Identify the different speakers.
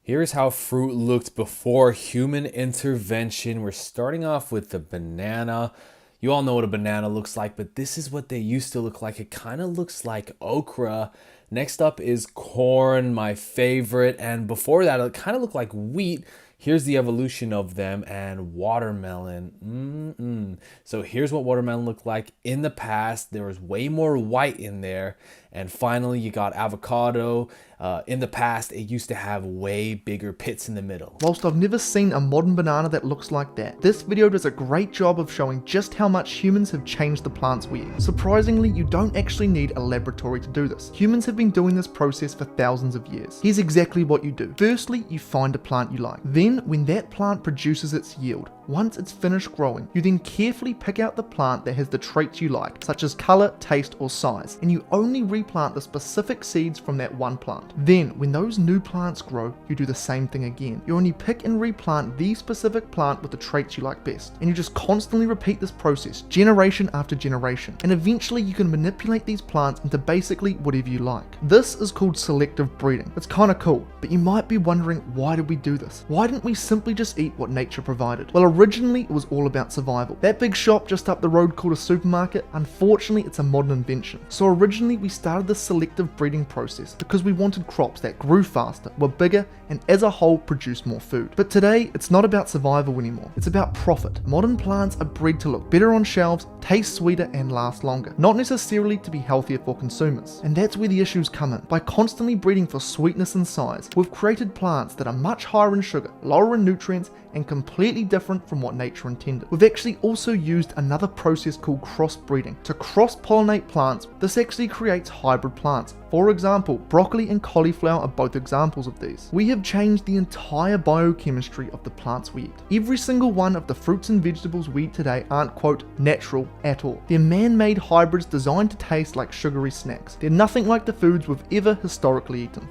Speaker 1: Here's how fruit looked before human intervention. We're starting off with the banana. You all know what a banana looks like, but this is what they used to look like. It kind of looks like okra. Next up is corn, my favorite. And before that, it kind of looked like wheat. Here's the evolution of them, and watermelon. So here's what watermelon looked like in the past. There was way more white in there. And finally, you got avocado. In the past, it used to have way bigger pits in the middle.
Speaker 2: Whilst I've never seen a modern banana that looks like that, this video does a great job of showing just how much humans have changed the plants we eat. Surprisingly, you don't actually need a laboratory to do this. Humans have been doing this process for thousands of years. Here's exactly what you do. Firstly, you find a plant you like. Then, when that plant produces its yield, once it's finished growing, you then carefully pick out the plant that has the traits you like, such as color, taste, or size, and you only replant the specific seeds from that one plant. Then, when those new plants grow, you do the same thing again. You only pick and replant the specific plant with the traits you like best, and you just constantly repeat this process, generation after generation, and eventually you can manipulate these plants into basically whatever you like. This is called selective breeding. It's kinda cool, but you might be wondering, why did we do this? Why didn't we simply just eat what nature provided? Well, originally it was all about survival. That big shop just up the road called a supermarket, unfortunately it's a modern invention. So originally we started the selective breeding process because we wanted crops that grew faster, were bigger, and as a whole produced more food. But today it's not about survival anymore, it's about profit. Modern plants are bred to look better on shelves, taste sweeter, and last longer, not necessarily to be healthier for consumers. And that's where the issues come in. By constantly breeding for sweetness and size, we've created plants that are much higher in sugar, lower in nutrients, and completely different from what nature intended. We've actually also used another process called crossbreeding to cross-pollinate plants. This actually creates hybrid plants. For example, broccoli and cauliflower are both examples of these. We have changed the entire biochemistry of the plants we eat. Every single one of the fruits and vegetables we eat today aren't, quote, natural at all. They're man-made hybrids designed to taste like sugary snacks. They're nothing like the foods we've ever historically eaten.